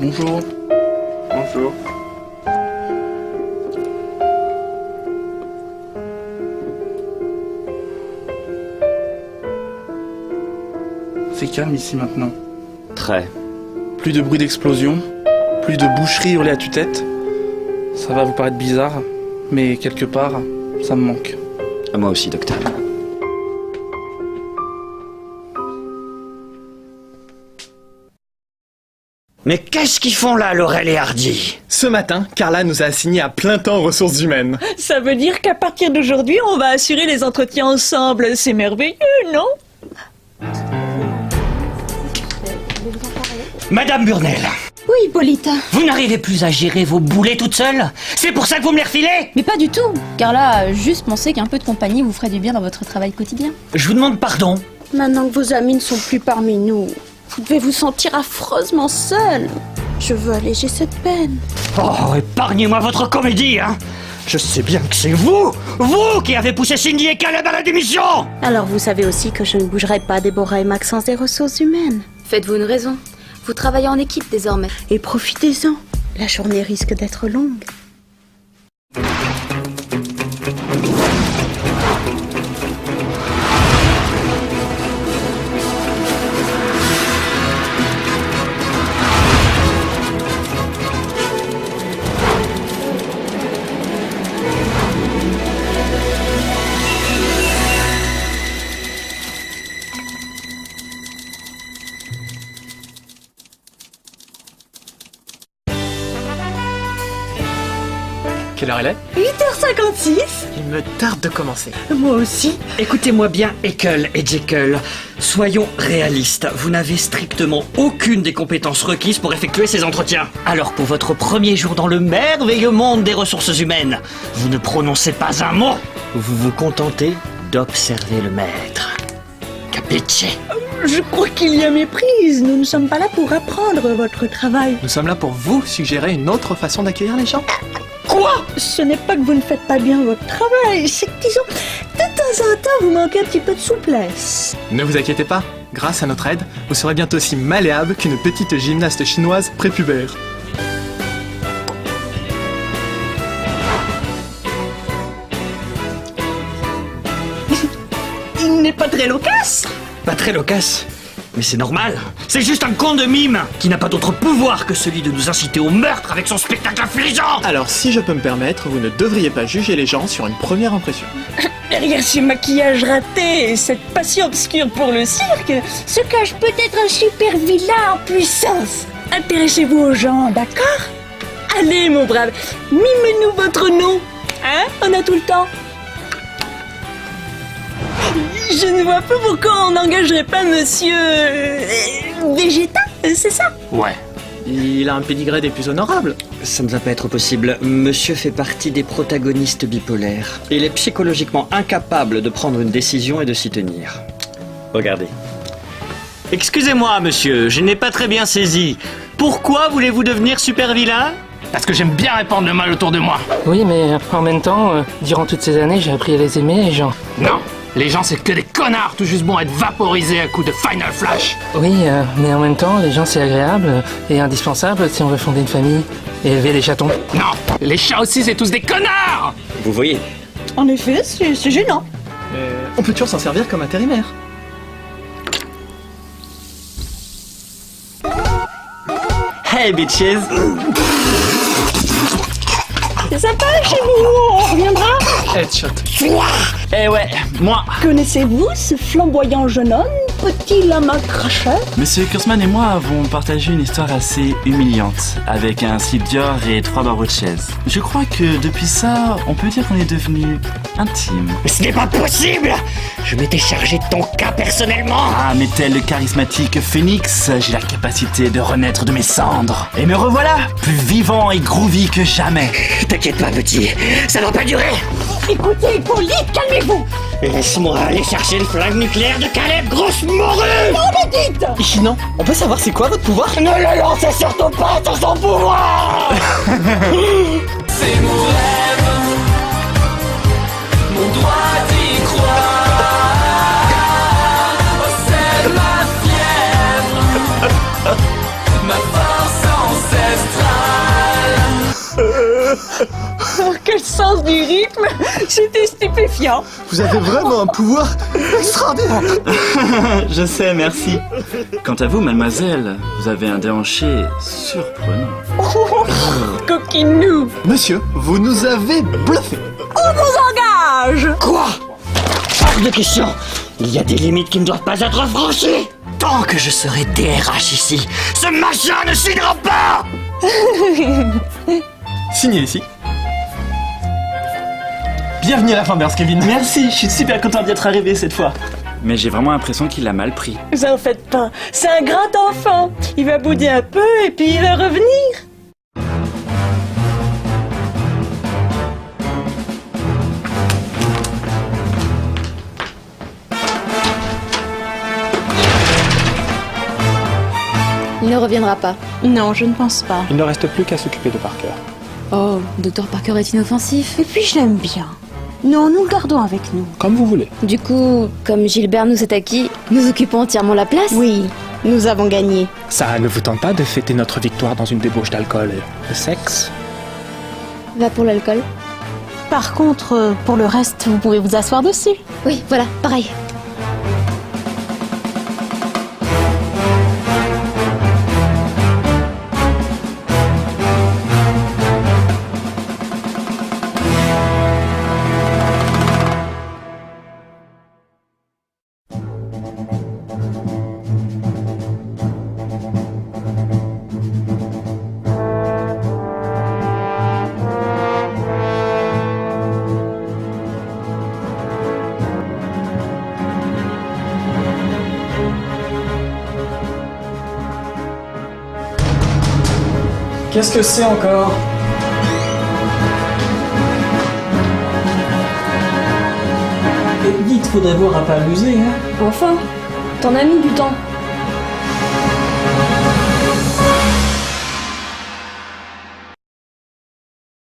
Bonjour. Bonjour. C'est calme ici maintenant. Très. Plus de bruit d'explosion, plus de boucheries hurlées à tue-tête. Ça va vous paraître bizarre, mais quelque part, ça me manque. À moi aussi, docteur. Mais qu'est-ce qu'ils font là, Laurel et Hardy? Ce matin, Carla nous a assigné à plein temps aux ressources humaines. Ça veut dire qu'à partir d'aujourd'hui, on va assurer les entretiens ensemble. C'est merveilleux, non? Madame Burnell, Oui, Hippolyte. vous n'arrivez plus à gérer vos boulets toute seule? C'est pour ça que vous me les refilez? Mais pas du tout. Carla a juste pensé qu'un peu de compagnie vous ferait du bien dans votre travail quotidien. Je vous demande pardon. Maintenant que vos amis ne sont plus parmi nous, vous devez vous sentir affreusement seul. Je veux alléger cette peine. Oh, épargnez-moi votre comédie, hein! Je sais bien que c'est vous qui avez poussé Cindy et Caleb à la démission! Alors vous savez aussi que je ne bougerai pas Déborah et Max sans des ressources humaines. Faites-vous une raison. Vous travaillez en équipe désormais. Et profitez-en. La journée risque d'être longue. Quelle heure elle est? 8h56. Il me tarde de commencer. Moi aussi. Écoutez-moi bien, Ekel et Jekyll. Soyons réalistes, vous n'avez strictement aucune des compétences requises pour effectuer ces entretiens. Alors pour votre premier jour dans le merveilleux monde des ressources humaines, vous ne prononcez pas un mot. Vous vous contentez d'observer le maître. Capiche? Je crois qu'il y a méprise. Nous ne sommes pas là pour apprendre votre travail. Nous sommes là pour vous suggérer une autre façon d'accueillir les gens. Quoi? Ce n'est pas que vous ne faites pas bien votre travail, c'est que disons, de temps en temps, vous manquez un petit peu de souplesse. Ne vous inquiétez pas, grâce à notre aide, vous serez bientôt aussi malléable qu'une petite gymnaste chinoise prépubère. Il n'est pas très loquace. Pas très loquace, mais c'est normal. C'est juste un con de mime qui n'a pas d'autre pouvoir que celui de nous inciter au meurtre avec son spectacle affligeant. Alors si je peux me permettre, vous ne devriez pas juger les gens sur une première impression. Derrière ce maquillage raté et cette passion obscure pour le cirque, se cache peut-être un super vilain en puissance. Intéressez-vous aux gens, d'accord? Allez, mon brave, mimez-nous votre nom. Hein? On a tout le temps. Je ne vois pas pourquoi on n'engagerait pas monsieur... Végéta, c'est ça? Ouais. Il a un pédigré des plus honorables. Ça ne va pas être possible. Monsieur fait partie des protagonistes bipolaires. Il est psychologiquement incapable de prendre une décision et de s'y tenir. Regardez. Excusez-moi, monsieur, je n'ai pas très bien saisi. Pourquoi voulez-vous devenir super vilain? Parce que j'aime bien répandre le mal autour de moi. Oui, mais en même temps, durant toutes ces années, j'ai appris à les aimer, les gens. Non, les gens c'est que des connards, tout juste bons à être vaporisés à coups de Final Flash. Oui, mais en même temps, les gens, c'est agréable et indispensable si on veut fonder une famille et élever des chatons. Non, les chats aussi c'est tous des connards. Vous voyez? En effet, c'est gênant. On peut toujours s'en servir comme intérimaire. Hey bitches! C'est sympa chez vous, on reviendra. Headshot. Eh ouais, moi. Connaissez-vous ce flamboyant jeune homme, petit lama cracheur? Monsieur Kurzman et moi avons partagé une histoire assez humiliante avec un slip Dior et 3 barreaux de chaise. Je crois que depuis ça, on peut dire qu'on est devenus intimes. Mais ce n'est pas possible! Je m'étais chargé de ton cas personnellement! Ah, mais tel le charismatique Phénix, j'ai la capacité de renaître de mes cendres. Et me revoilà, plus vivant et groovy que jamais. T'inquiète pas, petit, ça va pas durer! Écoutez, Hippolyte, calmez-vous. Laisse-moi aller chercher le flingue nucléaire de Caleb, grosse morue! Sinon, on peut savoir c'est quoi votre pouvoir? Ne le lancez surtout pas sur son pouvoir! C'est mon rêve, mon droit d'y croire. Oh, c'est ma fièvre, ma force en scène. sens du rythme, c'était stupéfiant. Vous avez vraiment un pouvoir extraordinaire. Je sais, merci. Quant à vous, mademoiselle, vous avez un déhanché surprenant. Coquinou. Monsieur, vous nous avez bluffé. On vous engage. Quoi? Hors de question. Il y a des limites qui ne doivent pas être franchies. Tant que je serai DRH ici, ce machin ne signera pas. Signé ici. Bienvenue à la Flanders, Kevin. Merci, je suis super content d'y être arrivé cette fois. Mais j'ai vraiment l'impression qu'il l'a mal pris. Vous en faites pas, c'est un grand enfant. Il va bouder un peu et puis il va revenir. Il ne reviendra pas. Non, je ne pense pas. Il ne reste plus qu'à s'occuper de Parker. Oh, Dr Parker est inoffensif. Et puis je l'aime bien. Non, nous le gardons avec nous. Comme vous voulez. Du coup, comme Gilbert nous est acquis, nous occupons entièrement la place. Oui, nous avons gagné. Ça ne vous tente pas de fêter notre victoire dans une débauche d'alcool et de sexe? Va pour l'alcool. Par contre, pour le reste, vous pouvez vous asseoir dessus. Oui, voilà, pareil. Qu'est-ce que c'est encore? Dites, faudrait voir à pas amuser, hein. Enfin, t'en as mis du temps.